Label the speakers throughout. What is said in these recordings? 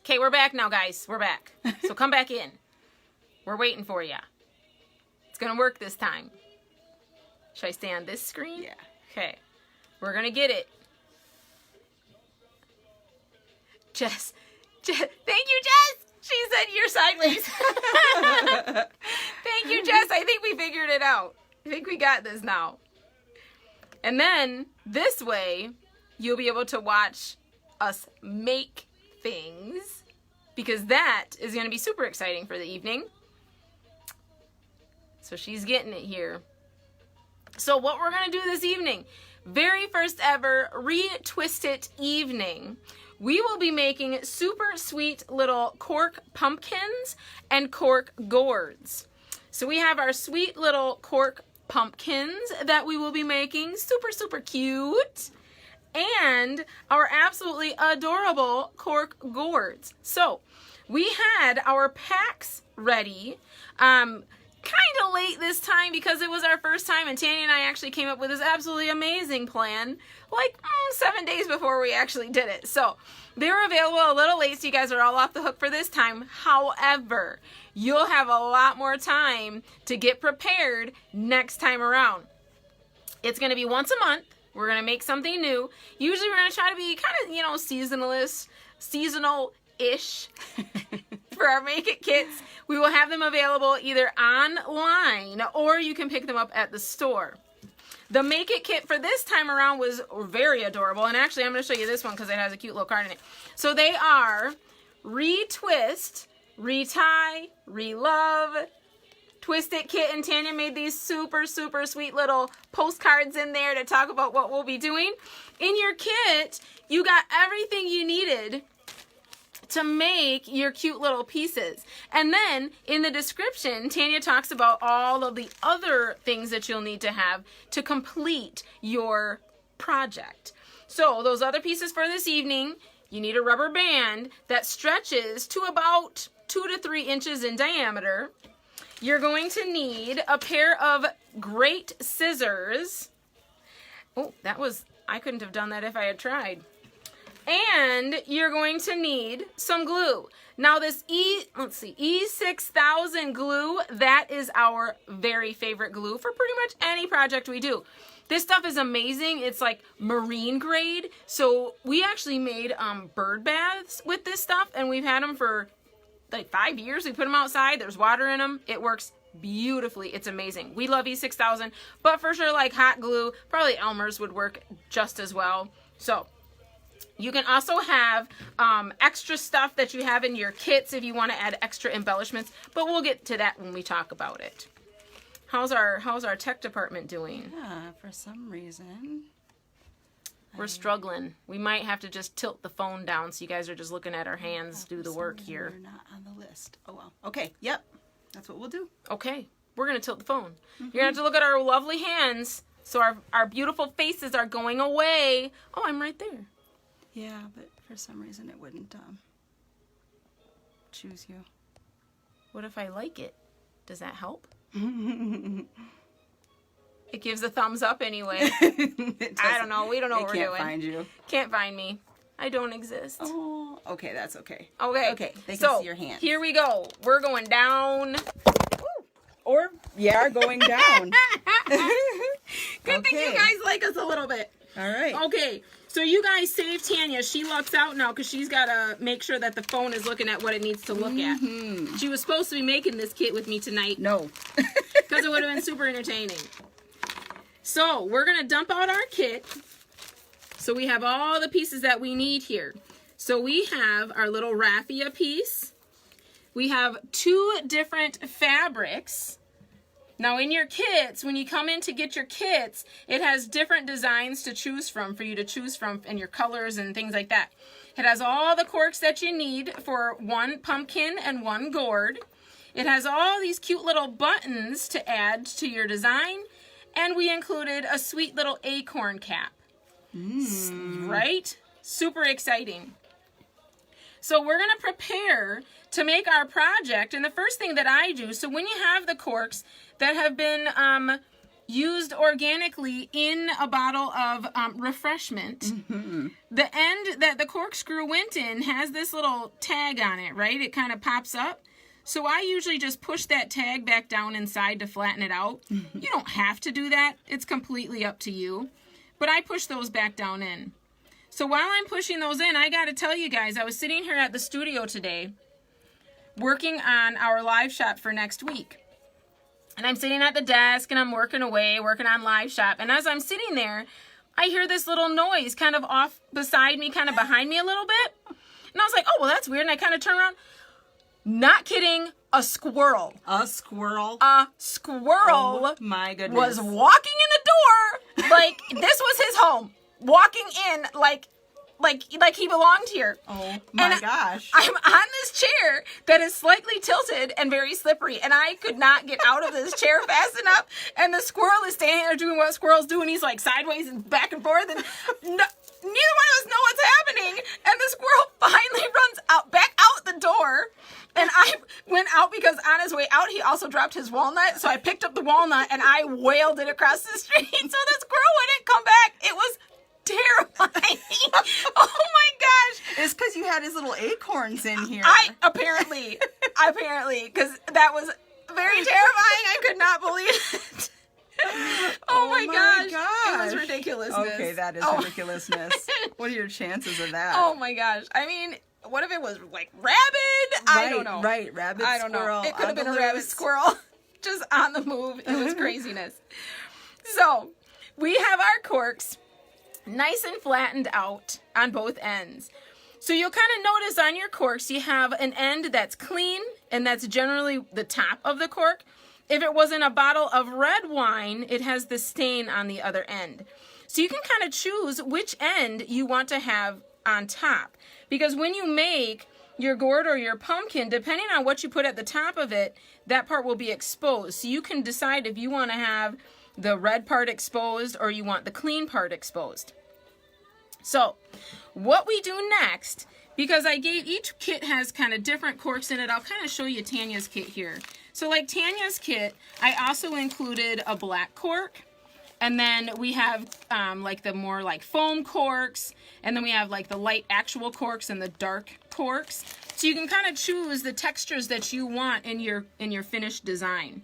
Speaker 1: Okay, we're back now, guys. We're back. So come back in. We're waiting for you. It's going to work this time. Should I stay on this screen?
Speaker 2: Yeah.
Speaker 1: Okay. We're going to get it. Jess. Thank you, Jess. She said you're sideways. Thank you, Jess. I think we figured it out. I think we got this now. And then this way, you'll be able to watch us make things, because that is going to be super exciting for the evening. So she's getting it here. So what we're going to do this evening, very first ever ReTwist-It evening, we will be making super sweet little cork pumpkins and cork gourds. So we have our sweet little cork pumpkins that we will be making, super, super cute, and our absolutely adorable cork gourds. So we had our packs ready, kind of late this time because it was our first time, and Tanya and I actually came up with this absolutely amazing plan like 7 days before we actually did it. So they were available a little late, so you guys are all off the hook for this time. However, you'll have a lot more time to get prepared next time around. It's going to be once a month. We're going to make something new. Usually we're going to try to be kind of, you know, seasonal-ish for our Make It kits. We will have them available either online or you can pick them up at the store. The Make It kit for this time around was very adorable. And actually, I'm going to show you this one because it has a cute little card in it. So they are ReTwist, ReTie, ReLove, Twist-It Kit, and Tanya made these super, super sweet little postcards in there to talk about what we'll be doing. In your kit, you got everything you needed to make your cute little pieces. And then in the description, Tanya talks about all of the other things that you'll need to have to complete your project. So those other pieces for this evening, you need a rubber band that stretches to about 2 to 3 inches in diameter. You're going to need a pair of great scissors. Oh, I couldn't have done that if I had tried. And you're going to need some glue. Now this E6000 glue, that is our very favorite glue for pretty much any project we do. This stuff is amazing. It's like marine grade. So we actually made bird baths with this stuff, and we've had them for like 5 years. We put them outside. There's water in them. It works beautifully. It's amazing. We love E6000, but for sure, like hot glue, probably Elmer's would work just as well. So you can also have extra stuff that you have in your kits if you want to add extra embellishments, but we'll get to that when we talk about it. How's our tech department doing?
Speaker 2: Yeah, for some reason
Speaker 1: we're struggling. We might have to just tilt the phone down so you guys are just looking at our hands do the work here.
Speaker 2: We're not on the list. Oh well. Okay. Yep. That's what we'll do.
Speaker 1: Okay. We're gonna tilt the phone. You're gonna have to look at our lovely hands. So our beautiful faces are going away. Oh, I'm right there.
Speaker 2: Yeah, but for some reason it wouldn't choose you.
Speaker 1: What if I like it? Does that help? It gives a thumbs up anyway. I don't know. We don't know what we're doing.
Speaker 2: Can't find you.
Speaker 1: Can't find me. I don't exist.
Speaker 2: Oh, okay. That's okay.
Speaker 1: Okay.
Speaker 2: Okay. They can see your hands.
Speaker 1: Here we go. We're going down.
Speaker 2: Or, yeah, going down.
Speaker 1: Good thing you guys like us a little bit.
Speaker 2: All right.
Speaker 1: Okay. So you guys save Tanya. She lucks out now because she's got to make sure that the phone is looking at what it needs to look at. She was supposed to be making this kit with me tonight.
Speaker 2: No.
Speaker 1: Because it would have been super entertaining. So we're going to dump out our kit. So we have all the pieces that we need here. So we have our little raffia piece. We have 2 different fabrics. Now in your kits, when you come in to get your kits, it has different designs to choose from for you to choose from, and your colors and things like that. It has all the corks that you need for 1 pumpkin and 1 gourd. It has all these cute little buttons to add to your design. And we included a sweet little acorn cap. Right? Super exciting. So we're going to prepare to make our project. And the first thing that I do, so when you have the corks that have been used organically in a bottle of refreshment. Mm-hmm. The end that the corkscrew went in has this little tag on it, right? It kind of pops up. So I usually just push that tag back down inside to flatten it out. Mm-hmm. You don't have to do that. It's completely up to you. But I push those back down in. So while I'm pushing those in, I got to tell you guys, I was sitting here at the studio today working on our live shop for next week. And I'm sitting at the desk and I'm working away, working on live shop. And as I'm sitting there, I hear this little noise kind of off beside me, kind of behind me a little bit. And I was like, oh, well, that's weird. And I kind of turn around. Not kidding, a squirrel.
Speaker 2: A squirrel?
Speaker 1: A squirrel.
Speaker 2: Oh, my goodness.
Speaker 1: Was walking in the door like this was his home. Walking in like he belonged here.
Speaker 2: Oh my gosh.
Speaker 1: I'm on this chair that is slightly tilted and very slippery, and I could not get out of this chair fast enough, and the squirrel is standing there doing what squirrels do, and he's like sideways and back and forth, and neither one of us know what's happening, and the squirrel finally runs back out the door, and I went out because on his way out he also dropped his walnut, so I picked up the walnut and I wailed it across the street so the squirrel wouldn't come back. It was terrifying. Oh my gosh.
Speaker 2: It's because you had his little acorns in here.
Speaker 1: Apparently, because that was very terrifying. I could not believe it. Oh my gosh. It was ridiculousness.
Speaker 2: Okay, that is ridiculousness. What are your chances of that?
Speaker 1: Oh my gosh. I mean, what if it was like rabid? I don't know.
Speaker 2: Right, rabbit
Speaker 1: I don't
Speaker 2: squirrel.
Speaker 1: know. It could have been a rabbit squirrel just on the move. It was craziness. So, we have our corks nice and flattened out on both ends. So you'll kind of notice on your corks you have an end that's clean, and that's generally the top of the cork. If it was in a bottle of red wine, it has the stain on the other end. So you can kind of choose which end you want to have on top. Because when you make your gourd or your pumpkin, depending on what you put at the top of it, that part will be exposed. So you can decide if you want to have the red part exposed or you want the clean part exposed. So what we do next, because each kit has kind of different corks in it, I'll kind of show you Tanya's kit here. So like Tanya's kit, I also included a black cork, and then we have like the more like foam corks, and then we have like the light actual corks and the dark corks. So you can kind of choose the textures that you want in your finished design.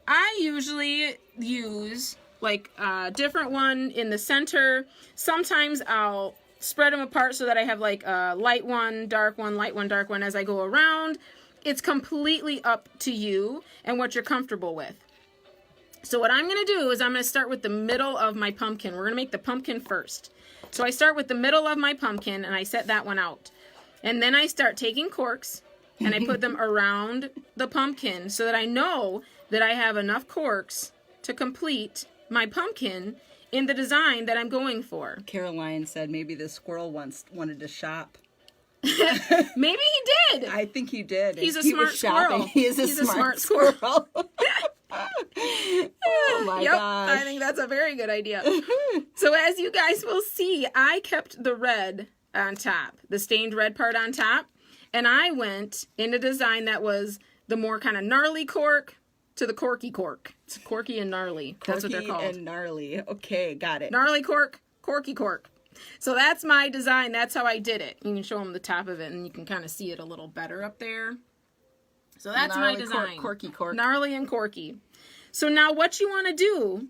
Speaker 1: I usually use like a different one in the center. Sometimes I'll spread them apart so that I have like a light one, dark one, light one, dark one as I go around. It's completely up to you and what you're comfortable with. So what I'm going to do is I'm going to start with the middle of my pumpkin. We're going to make the pumpkin first. So I start with the middle of my pumpkin and I set that one out. And then I start taking corks and I put them around the pumpkin so that I know that I have enough corks to complete my pumpkin in the design that I'm going for.
Speaker 2: Caroline said maybe the squirrel once wanted to shop.
Speaker 1: Maybe he did.
Speaker 2: I think he did.
Speaker 1: He's a smart squirrel.
Speaker 2: He's a smart squirrel. Oh my gosh.
Speaker 1: I think that's a very good idea. So as you guys will see, I kept the red on top, the stained red part on top, and I went in a design that was the more kind of gnarly cork to the corky cork. It's corky and gnarly. That's what they're called.
Speaker 2: Corky and gnarly. Okay, got it.
Speaker 1: Gnarly cork, corky cork. So that's my design. That's how I did it. You can show them the top of it, and you can kind of see it a little better up there. So that's gnarly my design.
Speaker 2: Corky cork.
Speaker 1: Gnarly and corky. So now what you want to do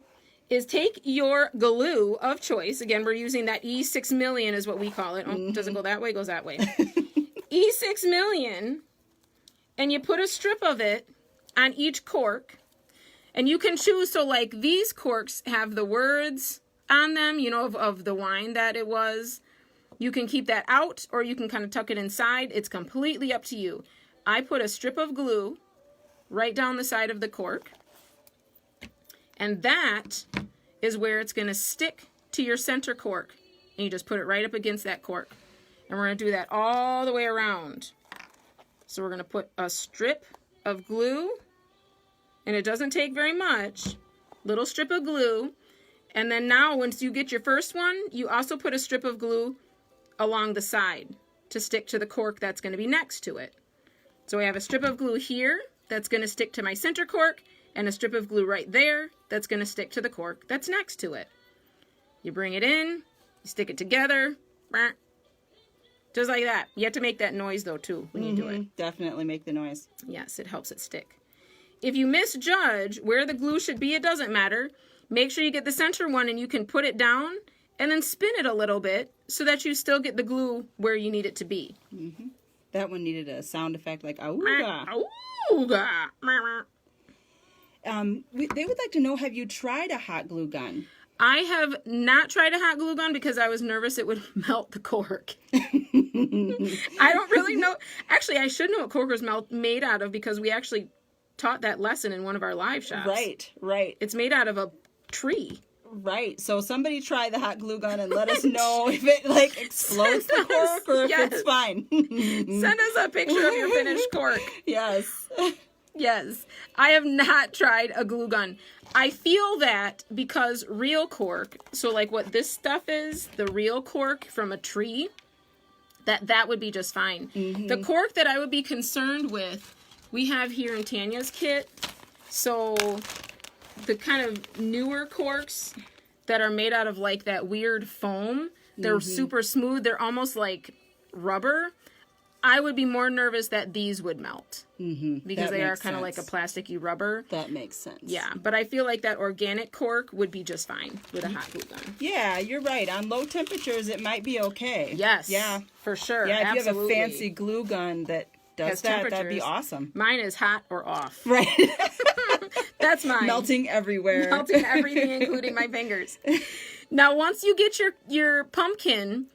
Speaker 1: is take your glue of choice. Again, we're using that E6 million is what we call it. Oh, it doesn't go that way, it goes that way. E6 million, and you put a strip of it on each cork. And you can choose, so like these corks have the words on them, you know, of the wine that it was. You can keep that out or you can kind of tuck it inside. It's completely up to you. I put a strip of glue right down the side of the cork. And that is where it's going to stick to your center cork. And you just put it right up against that cork. And we're going to do that all the way around. So we're going to put a strip of glue. And it doesn't take very much. Little strip of glue. And then now once you get your first one, you also put a strip of glue along the side to stick to the cork that's going to be next to it. So we have a strip of glue here that's going to stick to my center cork. and a strip of glue right there that's going to stick to the cork that's next to it. You bring it in, you stick it together, just like that. You have to make that noise though too when you do it.
Speaker 2: Definitely make the noise.
Speaker 1: Yes, it helps it stick. If you misjudge where the glue should be, it doesn't matter. Make sure you get the center one and you can put it down and then spin it a little bit so that you still get the glue where you need it to be.
Speaker 2: That one needed a sound effect like auga.
Speaker 1: Auga.
Speaker 2: They would like to know, have you tried a hot glue gun?
Speaker 1: I have not tried a hot glue gun because I was nervous it would melt the cork. I don't really know. Actually, I should know what cork was made out of because we actually taught that lesson in one of our live shops.
Speaker 2: Right.
Speaker 1: It's made out of a tree.
Speaker 2: Right. So somebody try the hot glue gun and let us know if it like explodes the cork or if it's fine.
Speaker 1: Send us a picture of your finished cork.
Speaker 2: Yes.
Speaker 1: Yes. I have not tried a glue gun. I feel that because real cork, so like what this stuff is, the real cork from a tree, that would be just fine. The cork that I would be concerned with, we have here in Tanya's kit. So the kind of newer corks that are made out of like that weird foam, they're super smooth. They're almost like rubber. I would be more nervous that these would melt because they are kind of like a plasticky rubber.
Speaker 2: That makes sense.
Speaker 1: Yeah, but I feel like that organic cork would be just fine with a hot glue gun.
Speaker 2: Yeah, you're right. On low temperatures, it might be okay.
Speaker 1: Yes.
Speaker 2: Yeah.
Speaker 1: For sure.
Speaker 2: Yeah, if
Speaker 1: absolutely.
Speaker 2: you have a fancy glue gun that does that, that'd be awesome.
Speaker 1: Mine is hot or off.
Speaker 2: Right.
Speaker 1: That's mine.
Speaker 2: Melting everywhere.
Speaker 1: Melting everything, including my fingers. Now, once you get your pumpkin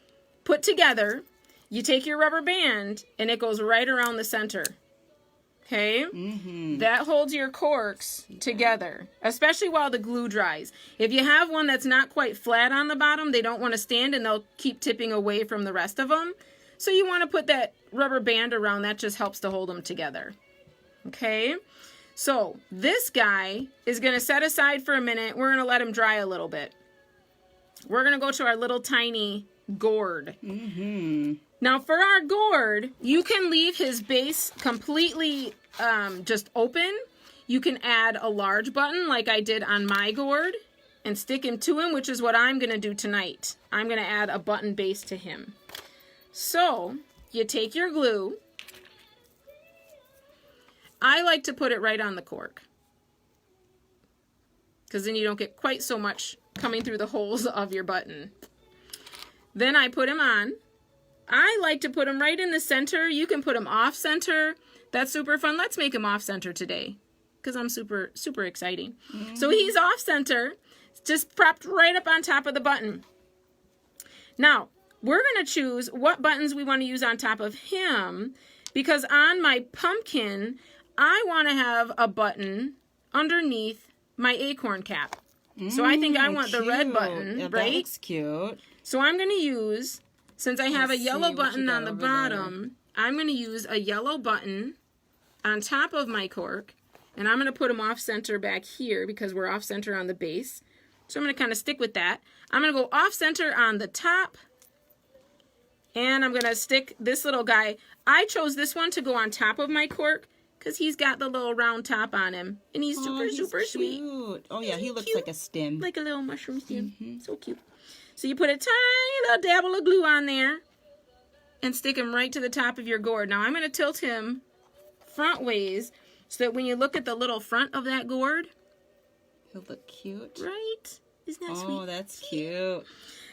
Speaker 1: put together, you take your rubber band, and it goes right around the center. Okay? That holds your corks together, especially while the glue dries. If you have one that's not quite flat on the bottom, they don't want to stand, and they'll keep tipping away from the rest of them. So you want to put that rubber band around. That just helps to hold them together. Okay? So this guy is going to set aside for a minute. We're going to let him dry a little bit. We're going to go to our little tiny gourd. Now for our gourd, you can leave his base completely just open. You can add a large button like I did on my gourd and stick him to him, which is what I'm going to do tonight. I'm going to add a button base to him. So you take your glue. I like to put it right on the cork because then you don't get quite so much coming through the holes of your button. Then I put him on. I like to put him right in the center. You can put him off center. That's super fun. Let's make him off center today because I'm super exciting. So he's off center, just propped right up on top of the button. Now, we're going to choose what buttons we want to use on top of him because on my pumpkin, I want to have a button underneath my acorn cap. So I think I want the red button, right?
Speaker 2: That looks cute.
Speaker 1: So I'm going to use, since I have a yellow button on the bottom, I'm going to use a yellow button on top of my cork. And I'm going to put them off center back here because we're off center on the base. So I'm going to kind of stick with that. I'm going to go off center on the top. And I'm going to stick this little guy. I chose this one to go on top of my cork because he's got the little round top on him. And he's super sweet.
Speaker 2: Oh, yeah, he looks like a stem.
Speaker 1: Like a little mushroom stem. So cute. So you put a tiny little dabble of glue on there and stick him right to the top of your gourd. Now I'm going to tilt him front ways so that when you look at the little front of that gourd,
Speaker 2: he'll look cute.
Speaker 1: Right? Isn't that sweet?
Speaker 2: Oh, that's cute.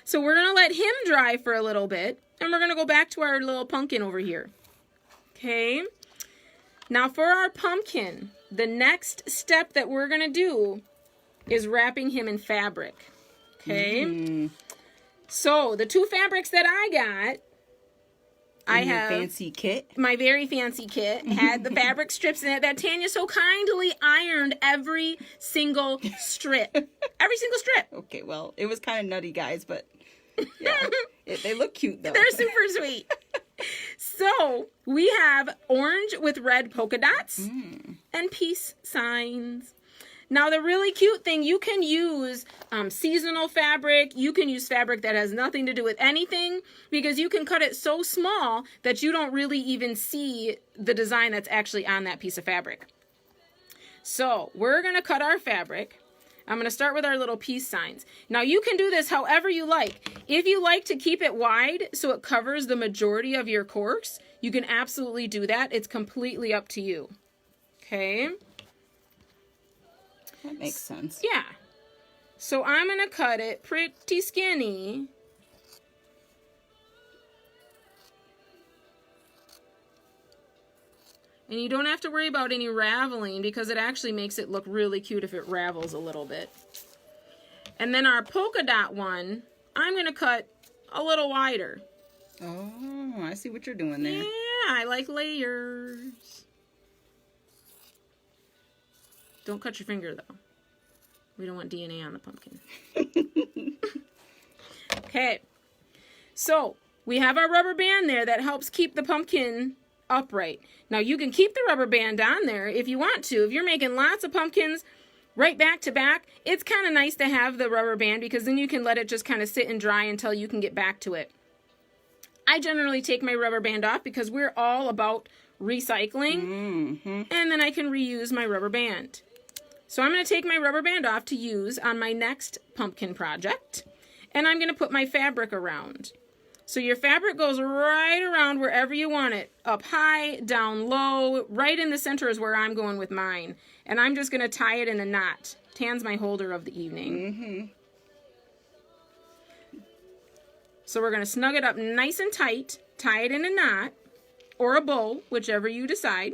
Speaker 1: So we're going to let him dry for a little bit, and we're going to go back to our little pumpkin over here. Okay? Now for our pumpkin, the next step that we're going to do is wrapping him in fabric. Okay? So the two fabrics that I got, I have
Speaker 2: fancy kit.
Speaker 1: My very fancy kit had the fabric strips in it that Tanya so kindly ironed every single strip. Every single strip.
Speaker 2: Okay, well, it was kind of nutty, guys, but yeah, they look cute though.
Speaker 1: They're super sweet. So we have orange with red polka dots and peace signs. Now, the really cute thing, you can use seasonal fabric. You can use fabric that has nothing to do with anything because you can cut it so small that you don't really even see the design that's actually on that piece of fabric. So we're going to cut our fabric. I'm going to start with our little peace signs. Now you can do this however you like. If you like to keep it wide so it covers the majority of your corks, you can absolutely do that. It's completely up to you. Okay?
Speaker 2: That makes sense.
Speaker 1: Yeah. So I'm going to cut it pretty skinny. And you don't have to worry about any raveling because it actually makes it look really cute if it ravels a little bit. And then our polka dot one, I'm going to cut a little wider.
Speaker 2: Oh, I see what you're doing there.
Speaker 1: Yeah, I like layers. Don't cut your finger, though. We don't want DNA on the pumpkin. Okay. So, we have our rubber band there that helps keep the pumpkin upright. Now you can keep the rubber band on there if you want to. If you're making lots of pumpkins right back to back, it's kind of nice to have the rubber band because then you can let it just kind of sit and dry until you can get back to it. I generally take my rubber band off because we're all about recycling, and then I can reuse my rubber band. So I'm going to take my rubber band off to use on my next pumpkin project, and I'm going to put my fabric around. So your fabric goes right around wherever you want it. Up high, down low, right in the center is where I'm going with mine. And I'm just going to tie it in a knot. Tan's my holder of the evening. So we're going to snug it up nice and tight, tie it in a knot, or a bow, whichever you decide.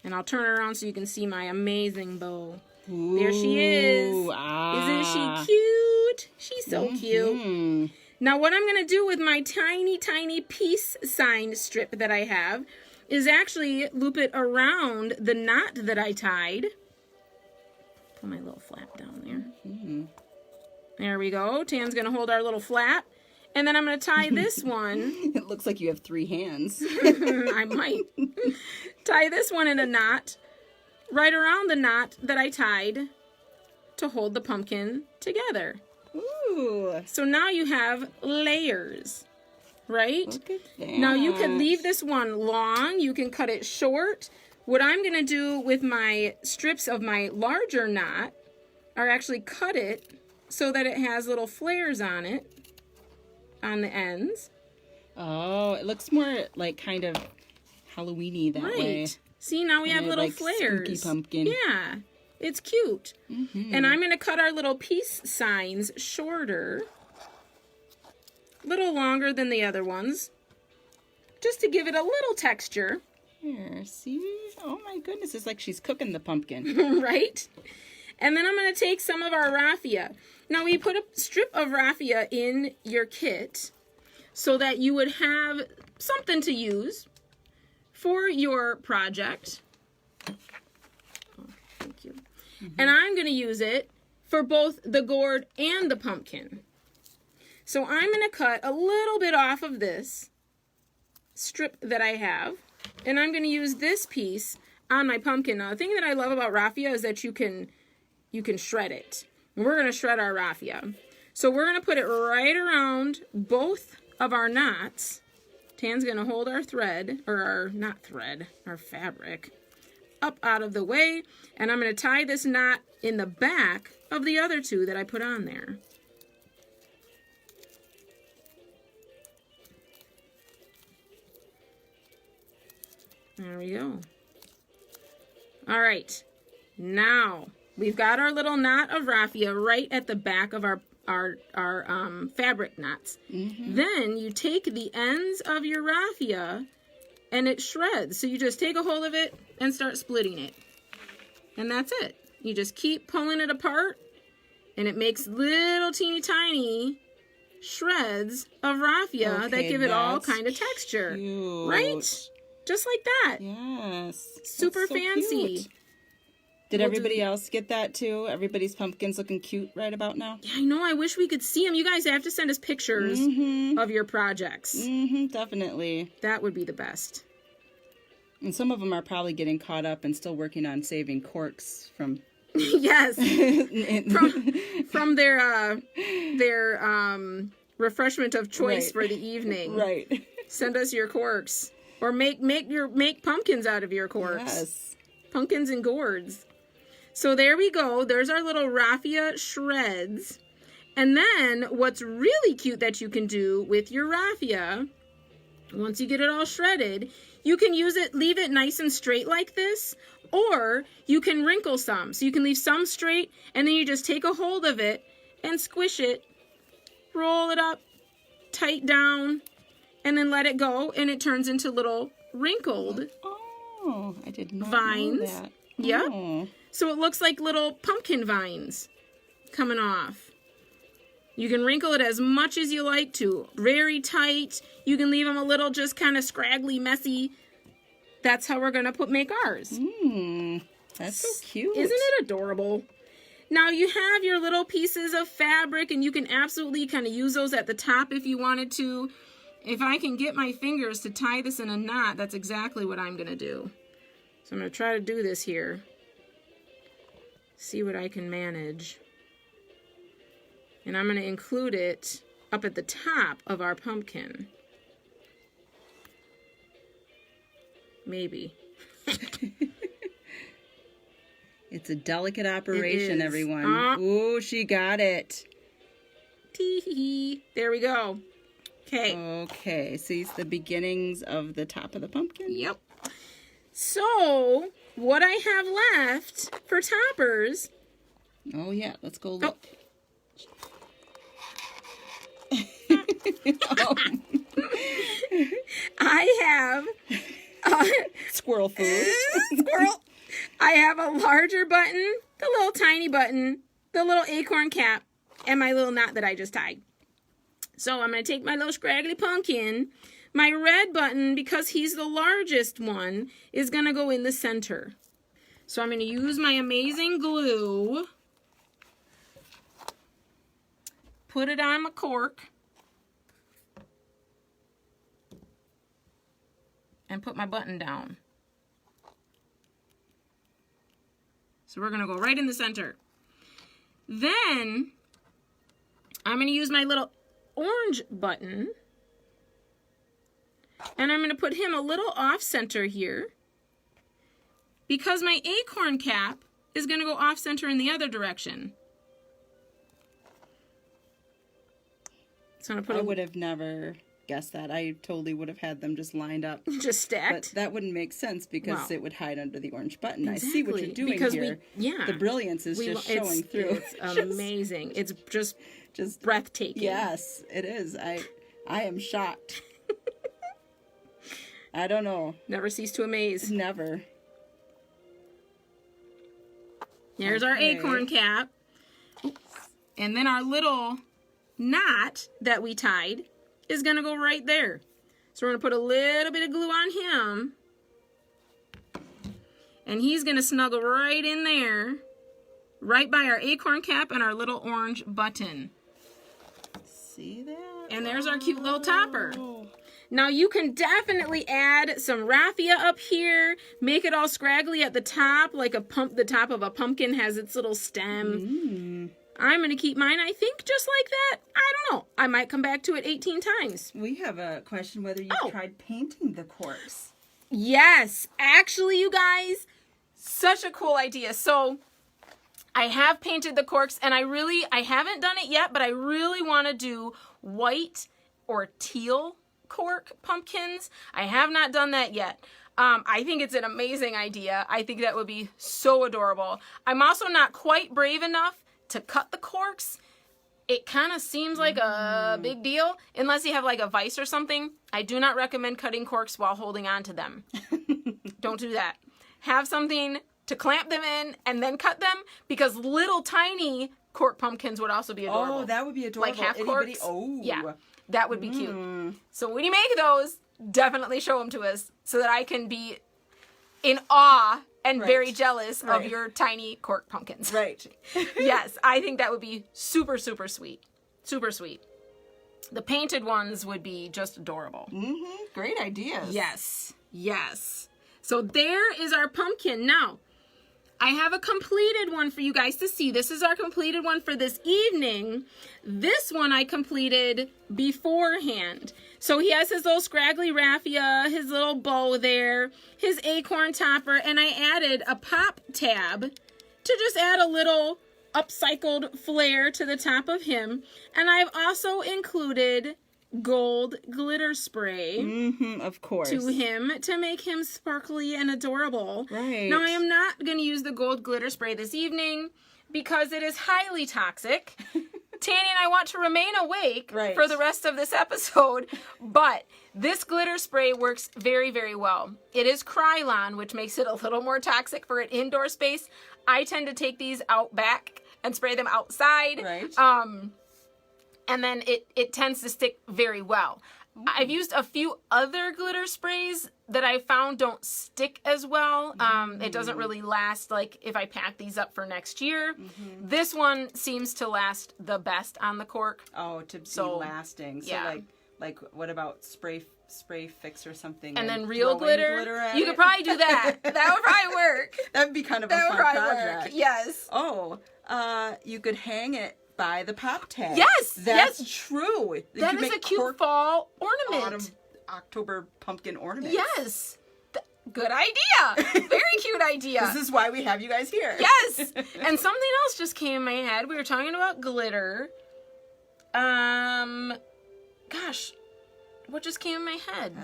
Speaker 1: And I'll turn it around so you can see my amazing bow.
Speaker 2: Ooh,
Speaker 1: there she is. Isn't she cute? She's so cute. Now what I'm going to do with my tiny, tiny peace sign strip that I have is actually loop it around the knot that I tied. Put my little flap down there. There we go. Tan's going to hold our little flap. And then I'm going to tie this one.
Speaker 2: It looks like you have 3 hands.
Speaker 1: I might. Tie this one in a knot. Right around the knot that I tied to hold the pumpkin together.
Speaker 2: Ooh.
Speaker 1: So now you have layers, right?
Speaker 2: Look at that.
Speaker 1: Now you could leave this one long. You can cut it short. What I'm going to do with my strips of my larger knot are actually cut it so that it has little flares on it, on the ends.
Speaker 2: Oh, it looks more like kind of Halloween-y that way.
Speaker 1: See, now we have little
Speaker 2: like
Speaker 1: flares.
Speaker 2: Spooky pumpkin.
Speaker 1: Yeah, it's cute. And I'm going to cut our little peace signs shorter, a little longer than the other ones, just to give it a little texture.
Speaker 2: Here, see? Oh my goodness, it's like she's cooking the pumpkin.
Speaker 1: Right? And then I'm going to take some of our raffia. Now, we put a strip of raffia in your kit so that you would have something to use for your project. Oh, thank you. And I'm going to use it for both the gourd and the pumpkin. So I'm going to cut a little bit off of this strip that I have, and I'm going to use this piece on my pumpkin. Now, the thing that I love about raffia is that you can shred it. And we're going to shred our raffia. So we're going to put it right around both of our knots. Tan's going to hold our thread, or our fabric, up out of the way. And I'm going to tie this knot in the back of the other two that I put on there. There we go. All right. Now, we've got our little knot of raffia right at the back of our fabric knots. Then you take the ends of your raffia and it shreds. So you just take a hold of it and start splitting it. And that's it. You just keep pulling it apart and it makes little teeny tiny shreds of raffia that give it all kind of texture.
Speaker 2: Cute.
Speaker 1: Right? Just like that.
Speaker 2: Yes.
Speaker 1: Super
Speaker 2: so
Speaker 1: fancy.
Speaker 2: Cute. Did everybody else get that too? Everybody's pumpkin's looking cute right about now?
Speaker 1: Yeah, I know. I wish we could see them. You guys have to send us pictures of your projects.
Speaker 2: Definitely.
Speaker 1: That would be the best.
Speaker 2: And some of them are probably getting caught up and still working on saving corks from...
Speaker 1: Yes. from their refreshment of choice for the evening.
Speaker 2: Right.
Speaker 1: Send us your corks. Or make pumpkins out of your corks.
Speaker 2: Yes.
Speaker 1: Pumpkins and gourds. So there we go. There's our little raffia shreds. And then what's really cute that you can do with your raffia, once you get it all shredded, you can use it, leave it nice and straight like this, or you can wrinkle some. So you can leave some straight, and then you just take a hold of it and squish it, roll it up, tight down, and then let it go, and it turns into little wrinkled
Speaker 2: I did not
Speaker 1: vines.
Speaker 2: know that.
Speaker 1: Yep.
Speaker 2: Oh.
Speaker 1: So it looks like little pumpkin vines coming off. You can wrinkle it as much as you like to. Very tight. You can leave them a little just kind of scraggly, messy. That's how we're going to make ours.
Speaker 2: That's so cute.
Speaker 1: Isn't it adorable? Now you have your little pieces of fabric, and you can absolutely kind of use those at the top if you wanted to. If I can get my fingers to tie this in a knot, that's exactly what I'm going to do. So I'm going to try to do this here. See what I can manage. And I'm going to include it up at the top of our pumpkin. Maybe.
Speaker 2: It's a delicate operation,
Speaker 1: It is.
Speaker 2: everyone. Ooh, she got it.
Speaker 1: Tee-hee. There we go. Okay.
Speaker 2: Okay, so it's the beginnings of the top of the pumpkin.
Speaker 1: Yep. So, what I have left for toppers...
Speaker 2: Oh, yeah, let's go look.
Speaker 1: I have...
Speaker 2: Squirrel food.
Speaker 1: Squirrel. I have a larger button, the little tiny button, the little acorn cap, and my little knot that I just tied. So I'm going to take my little scraggly pumpkin. My red button, because he's the largest one, is going to go in the center. So I'm going to use my amazing glue. Put it on my cork. And put my button down. So we're going to go right in the center. Then I'm going to use my little orange button. And I'm going to put him a little off center here. Because my acorn cap is going to go off center in the other direction. So I'm going to put
Speaker 2: I would have never guessed that. I totally would have had them just lined up.
Speaker 1: Just stacked.
Speaker 2: But that wouldn't make sense because it would hide under the orange button.
Speaker 1: Exactly.
Speaker 2: I see what you're doing
Speaker 1: because
Speaker 2: here. The brilliance is just showing through.
Speaker 1: It's amazing. It's just breathtaking.
Speaker 2: Yes, it is. I am shocked. I don't know.
Speaker 1: Never cease to amaze.
Speaker 2: Never.
Speaker 1: Here's our acorn cap. And then our little knot that we tied is going to go right there. So we're going to put a little bit of glue on him. And he's going to snuggle right in there, right by our acorn cap and our little orange button.
Speaker 2: See that?
Speaker 1: And there's our cute little topper. Now you can definitely add some raffia up here. Make it all scraggly at the top, like the top of a pumpkin has its little stem. I'm going to keep mine, I think, just like that. I don't know. I might come back to it 18 times.
Speaker 2: We have a question whether you've tried painting the corks.
Speaker 1: Yes. Actually, you guys, such a cool idea. So I have painted the corks, and I haven't done it yet, but I really want to do white or teal cork pumpkins. I have not done that yet. I think it's an amazing idea. I think that would be so adorable. I'm also not quite brave enough to cut the corks. It kind of seems like a big deal, unless you have like a vise or something. I do not recommend cutting corks while holding on to them. Don't do that. Have something to clamp them in and then cut them, because little tiny cork pumpkins would also be adorable.
Speaker 2: Oh, that would be adorable.
Speaker 1: Like half corks.
Speaker 2: Oh.
Speaker 1: Yeah, that would be cute. So when you make those, definitely show them to us so that I can be in awe and very jealous of your tiny cork pumpkins.
Speaker 2: Right.
Speaker 1: Yes, I think that would be super, super sweet. Super sweet. The painted ones would be just adorable.
Speaker 2: Great ideas.
Speaker 1: Yes. Yes. So there is our pumpkin. Now, I have a completed one for you guys to see. This is our completed one for this evening. This one I completed beforehand. So he has his little scraggly raffia, his little bow there, his acorn topper, and I added a pop tab to just add a little upcycled flair to the top of him. And I've also included gold glitter spray
Speaker 2: of course,
Speaker 1: to him to make him sparkly and adorable.
Speaker 2: Right.
Speaker 1: Now I am not going to use the gold glitter spray this evening because it is highly toxic. Tanny and I want to remain awake for the rest of this episode, but this glitter spray works very, very well. It is Krylon, which makes it a little more toxic for an indoor space. I tend to take these out back and spray them outside.
Speaker 2: Right.
Speaker 1: And then it tends to stick very well. Ooh. I've used a few other glitter sprays that I found don't stick as well. It doesn't really last, like, if I pack these up for next year. This one seems to last the best on the cork.
Speaker 2: Oh, to be lasting. So,
Speaker 1: yeah.
Speaker 2: like what about spray fix or something?
Speaker 1: And then real glitter you could probably do that. That would probably work.
Speaker 2: That would be kind of a fun project.
Speaker 1: Work. Yes.
Speaker 2: Oh, you could hang it by the pop tag.
Speaker 1: Yes,
Speaker 2: that's true.
Speaker 1: That is a cute fall ornament.
Speaker 2: Autumn, October pumpkin ornament.
Speaker 1: Yes. Good idea. Very cute idea.
Speaker 2: This is why we have you guys here.
Speaker 1: Yes. And something else just came in my head. We were talking about glitter. Gosh, what just came in my head?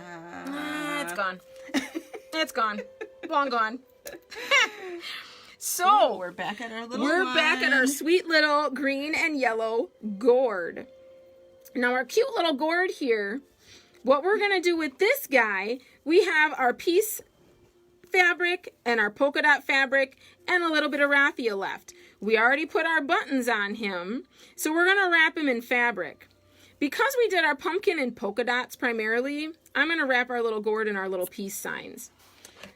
Speaker 1: It's gone. It's gone. Long gone. So,
Speaker 2: we're back at our little
Speaker 1: back at our sweet little green and yellow gourd. Now, our cute little gourd here, what we're going to do with this guy, we have our piece fabric and our polka dot fabric and a little bit of raffia left. We already put our buttons on him, so we're going to wrap him in fabric. Because we did our pumpkin and polka dots primarily, I'm going to wrap our little gourd in our little peace signs.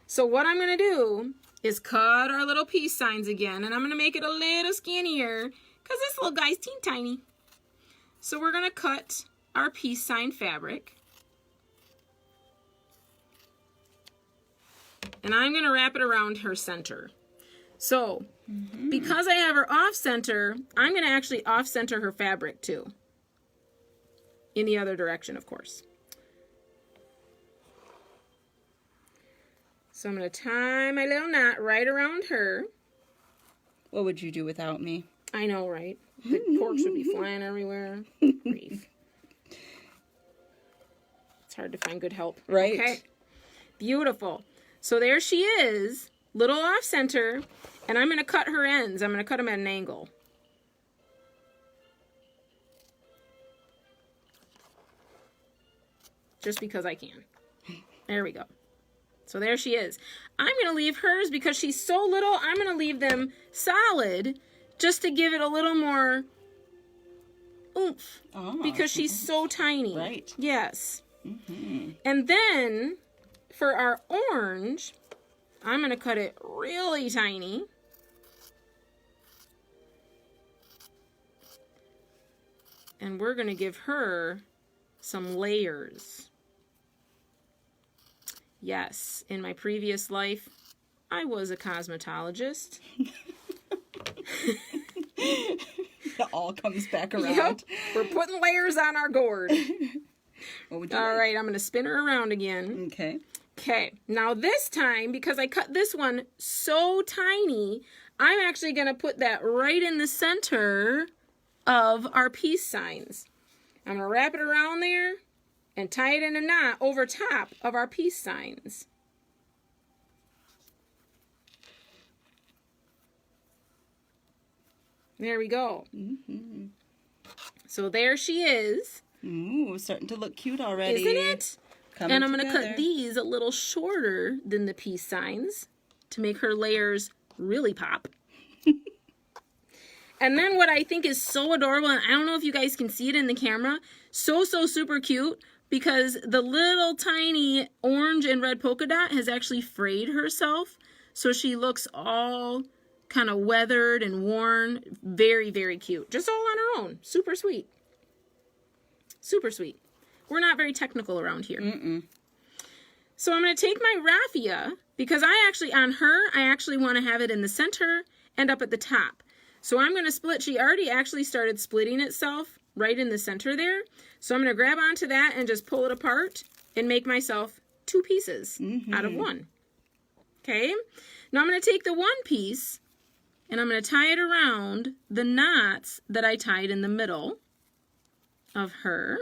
Speaker 1: So what I'm going to do is cut our little peace signs again, and I'm going to make it a little skinnier because this little guy's teeny tiny. So we're going to cut our peace sign fabric, and I'm going to wrap it around her center. So because I have her off center, I'm going to actually off center her fabric too, in the other direction, of course. So I'm going to tie my little knot right around her.
Speaker 2: What would you do without me?
Speaker 1: I know, right? The corks would be flying everywhere. Grief. It's hard to find good help.
Speaker 2: Right.
Speaker 1: Okay. Beautiful. So there she is, little off center, and I'm going to cut her ends. I'm going to cut them at an angle. Just because I can. There we go. So there she is. I'm going to leave hers because she's so little. I'm going to leave them solid just to give it a little more oomph because she's so tiny.
Speaker 2: Right.
Speaker 1: Yes. And then for our orange, I'm going to cut it really tiny. And we're going to give her some layers. Yes, in my previous life, I was a cosmetologist.
Speaker 2: It all comes back around.
Speaker 1: Yep, we're putting layers on our gourd.
Speaker 2: What would you
Speaker 1: All right, I'm going to spin her around again.
Speaker 2: Okay.
Speaker 1: Okay, now this time, because I cut this one so tiny, I'm actually going to put that right in the center of our peace signs. I'm going to wrap it around there and tie it in a knot over top of our peace signs. There we go. So there she is.
Speaker 2: Ooh, starting to look cute already.
Speaker 1: Isn't it?
Speaker 2: Coming
Speaker 1: and I'm going to
Speaker 2: together.
Speaker 1: cut these a little shorter than the peace signs to make her layers really pop. And then what I think is so adorable, and I don't know if you guys can see it in the camera, so super cute, because the little tiny orange and red polka dot has actually frayed herself, so she looks all kind of weathered and worn. Very, very cute. Just all on her own. Super sweet. Super sweet. We're not very technical around here. So I'm going to take my raffia, because on her, I actually want to have it in the center and up at the top. So I'm going to split. She already actually started splitting itself right in the center there. So I'm going to grab onto that and just pull it apart and make myself 2 pieces out of one. Okay. Now I'm going to take the one piece and I'm going to tie it around the knots that I tied in the middle of her.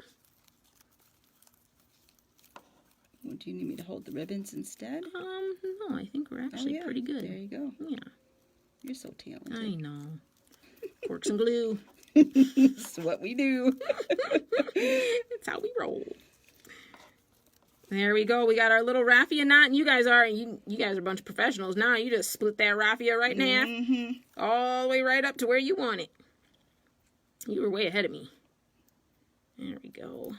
Speaker 2: Do you need me to hold the ribbons instead?
Speaker 1: No, I think we're actually pretty good.
Speaker 2: There you go.
Speaker 1: Yeah.
Speaker 2: You're so talented.
Speaker 1: I know. Corks and glue.
Speaker 2: It's what we do.
Speaker 1: It's how we roll. There we go. We got our little raffia knot, and you guys are a bunch of professionals now. You just split that raffia right in half, all the way right up to where you want it. You were way ahead of me. There we go.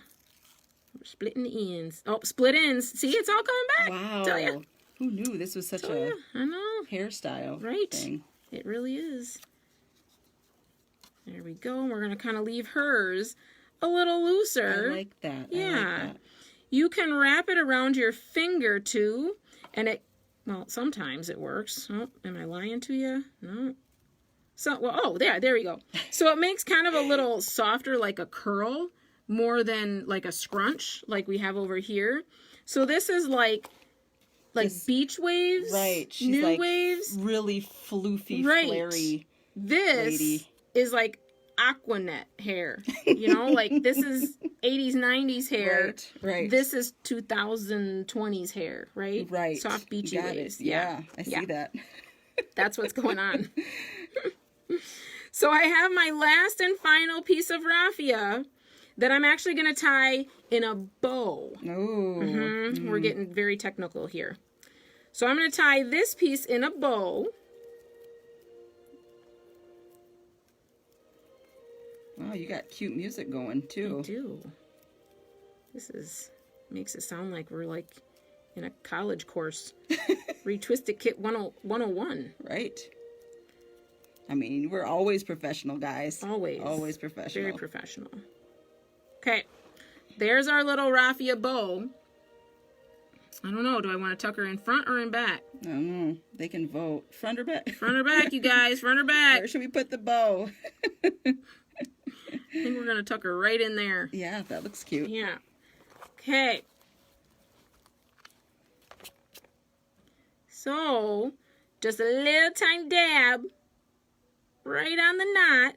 Speaker 1: We're splitting the ends. Oh, split ends. See, it's all coming back.
Speaker 2: Wow.
Speaker 1: Tell ya.
Speaker 2: Who knew this was such a
Speaker 1: I know.
Speaker 2: hairstyle
Speaker 1: Right.
Speaker 2: thing?
Speaker 1: It really is. There we go. We're going to kind of leave hers a little looser.
Speaker 2: I like that.
Speaker 1: Yeah.
Speaker 2: I like that.
Speaker 1: You can wrap it around your finger too, and well, sometimes it works. Oh, am I lying to you? No. So, well, oh, there we go. So it makes kind of a little softer, like a curl, more than like a scrunch, like we have over here. So this is like beach waves,
Speaker 2: right? She's
Speaker 1: new
Speaker 2: like
Speaker 1: waves,
Speaker 2: really floofy,
Speaker 1: right.
Speaker 2: flary.
Speaker 1: This
Speaker 2: lady.
Speaker 1: is like Aquanet hair, like this is 80s, 90s hair.
Speaker 2: Right.
Speaker 1: This is 2020s hair, right?
Speaker 2: Right.
Speaker 1: Soft beachy waves.
Speaker 2: Yeah, I see that.
Speaker 1: That's what's going on. So I have my last and final piece of raffia that I'm actually going to tie in a bow.
Speaker 2: Oh.
Speaker 1: We're getting very technical here. So I'm going to tie this piece in a bow.
Speaker 2: Wow, you got cute music going too.
Speaker 1: I do. This makes it sound like we're like in a college course. ReTwist-It Kit 101.
Speaker 2: Right. I mean, we're always professional, guys.
Speaker 1: Always.
Speaker 2: Always professional.
Speaker 1: Very professional. Okay. There's our little raffia bow. I don't know. Do I want to tuck her in front or in back?
Speaker 2: I don't know. They can vote. Front or back?
Speaker 1: Front or back, you guys. Front or back.
Speaker 2: Where should we put the bow?
Speaker 1: I think we're going to tuck her right in there.
Speaker 2: Yeah, that looks cute.
Speaker 1: Yeah. Okay. So, just a little tiny dab right on the knot.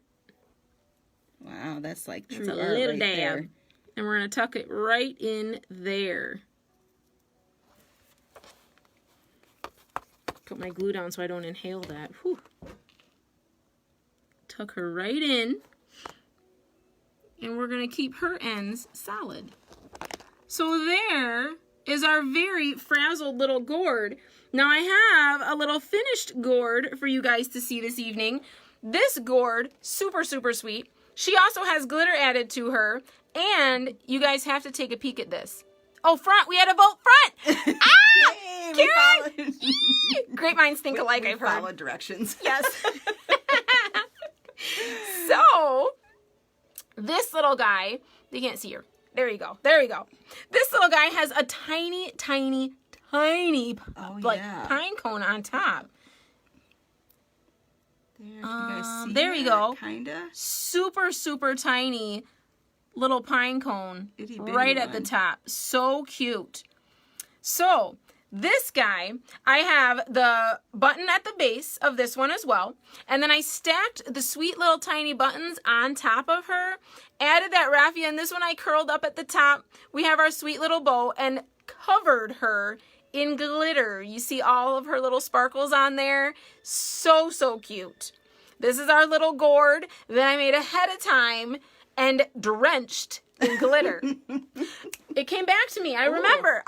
Speaker 2: Wow, that's like true
Speaker 1: That's a
Speaker 2: art
Speaker 1: little
Speaker 2: right
Speaker 1: dab.
Speaker 2: there.
Speaker 1: And we're going to tuck it right in there. Put my glue down so I don't inhale that. Whew. Tuck her right in. And we're going to keep her ends solid. So there is our very frazzled little gourd. Now I have a little finished gourd for you guys to see this evening. This gourd, super, super sweet. She also has glitter added to her. And you guys have to take a peek at this. Oh, front. We had to vote front. Ah!
Speaker 2: Yay,
Speaker 1: Karen! Great minds think alike, I've heard.
Speaker 2: Followed directions.
Speaker 1: Yes. So, this little guy, you can't see her. There you go. There you go. This little guy has a tiny, tiny, tiny pine cone on top. There you go.
Speaker 2: Kinda.
Speaker 1: Super, super tiny little pine cone right at the top. So cute. So, this guy, I have the button at the base of this one as well. And then I stacked the sweet little tiny buttons on top of her. Added that raffia, and this one I curled up at the top. We have our sweet little bow and covered her in glitter. You see all of her little sparkles on there. So, so cute. This is our little gourd that I made ahead of time and drenched in glitter. It came back to me. I remember.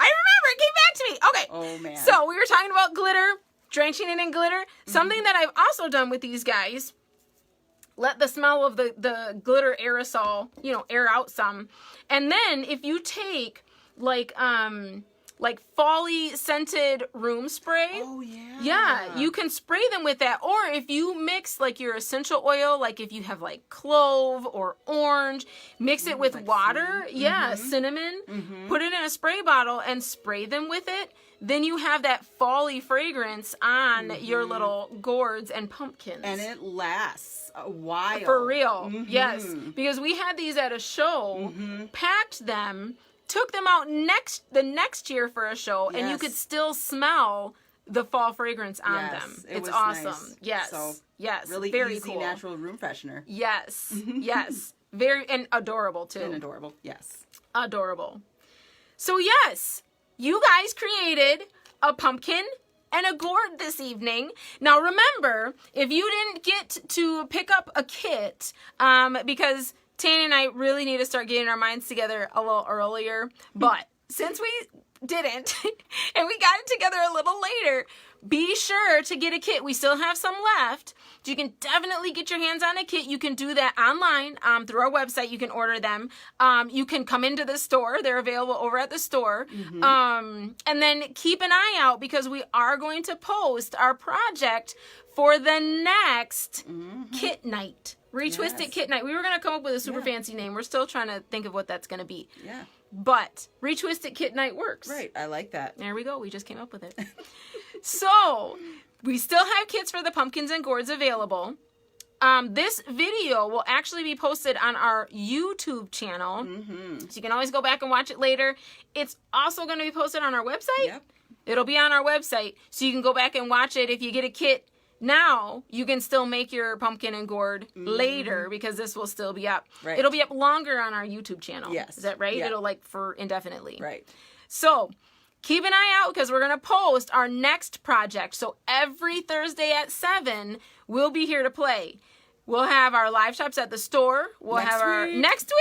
Speaker 1: It came back to me. Okay.
Speaker 2: Oh, man.
Speaker 1: So we were talking about glitter, drenching it in glitter. Something that I've also done with these guys, let the smell of the glitter aerosol, air out some. And then if you take like like fall-y scented room spray.
Speaker 2: Oh, yeah.
Speaker 1: Yeah, you can spray them with that. Or if you mix like your essential oil, like if you have like clove or orange, mix it with
Speaker 2: like
Speaker 1: water.
Speaker 2: cinnamon.
Speaker 1: Yeah, cinnamon. Put it in a spray bottle and spray them with it. Then you have that fall-y fragrance on your little gourds and pumpkins.
Speaker 2: And it lasts a while.
Speaker 1: For real. Yes. Because we had these at a show, packed them, took them out the next year for a show, and you could still smell the fall fragrance on them. It's awesome.
Speaker 2: Nice.
Speaker 1: Yes.
Speaker 2: So,
Speaker 1: yes.
Speaker 2: really
Speaker 1: very
Speaker 2: easy
Speaker 1: cool.
Speaker 2: natural room freshener.
Speaker 1: Yes. Yes. Very, and adorable too.
Speaker 2: And adorable. Yes.
Speaker 1: Adorable. So yes, you guys created a pumpkin and a gourd this evening. Now remember, if you didn't get to pick up a kit, because Tanya and I really need to start getting our minds together a little earlier, but since we didn't, and we got it together a little later, be sure to get a kit. We still have some left. You can definitely get your hands on a kit. You can do that online through our website. You can order them. You can come into the store. They're available over at the store. And then keep an eye out because we are going to post our project for the next kit night. ReTwist-It Kit night. We were going to come up with a super fancy name. We're still trying to think of what that's going to be. Yeah. But ReTwist-It Kit night works.
Speaker 2: Right. I like that.
Speaker 1: There we go. We just came up with it. So, we still have kits for the pumpkins and gourds available. This video will actually be posted on our YouTube channel. So you can always go back and watch it later. It's also going to be posted on our website. Yep. It'll be on our website. So you can go back and watch it. If you get a kit now, you can still make your pumpkin and gourd later because this will still be up. Right. It'll be up longer on our YouTube channel. Yes. Is that right? Yeah. It'll like for indefinitely. Right. So keep an eye out because we're going to post our next project. So every Thursday at 7, we'll be here to play. We'll have our live shops at the store. We'll have our next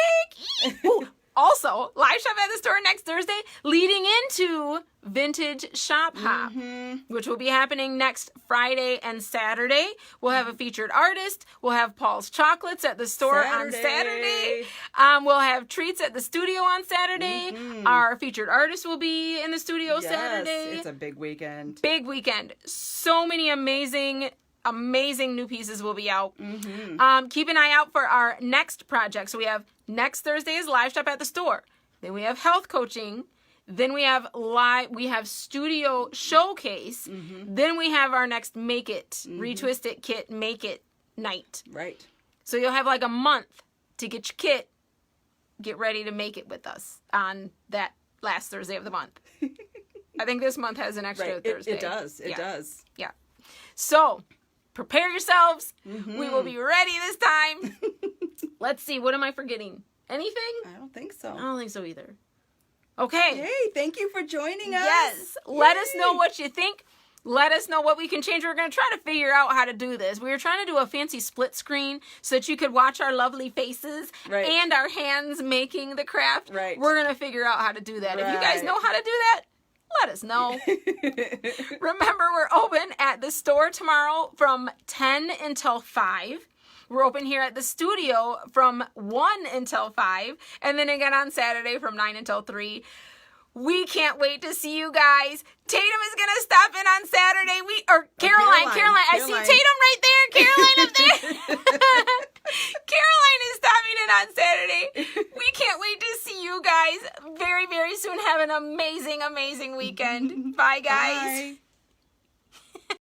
Speaker 1: week. Ooh, also, live shop at the store next Thursday, leading into Vintage Shop Hop, which will be happening next Friday and Saturday. We'll have a featured artist. We'll have Paul's Chocolates at the store on Saturday. We'll have treats at the studio on Saturday. Our featured artist will be in the studio Saturday.
Speaker 2: It's a big weekend.
Speaker 1: Big weekend. So many amazing new pieces will be out. Keep an eye out for our next project. So we have next Thursday is live shop at the store. Then we have health coaching. Then we have studio showcase. Then we have our next Make It, ReTwist-It Kit, Make It night. Right. So you'll have like a month to get your kit, get ready to make it with us on that last Thursday of the month. I think this month has an extra Thursday.
Speaker 2: It does. It does.
Speaker 1: Yeah. So prepare yourselves. We will be ready this time. Let's see. What am I forgetting? Anything?
Speaker 2: I don't think so.
Speaker 1: I don't think so either. Okay.
Speaker 2: Hey, thank you for joining us.
Speaker 1: Yes. Let us know what you think. Let us know what we can change. We're going to try to figure out how to do this. We were trying to do a fancy split screen so that you could watch our lovely faces and our hands making the craft. Right. We're going to figure out how to do that. If you guys know how to do that, let us know. Remember, we're open at the store tomorrow from 10 until 5. We're open here at the studio from 1 until 5. And then again on Saturday from 9 until 3. We can't wait to see you guys. Tatum is going to stop in on Saturday. Caroline. I see Tatum right there. Caroline up there. Caroline is stopping in on Saturday. We can't wait to see you guys very, very soon. Have an amazing, amazing weekend. Bye, guys. Bye.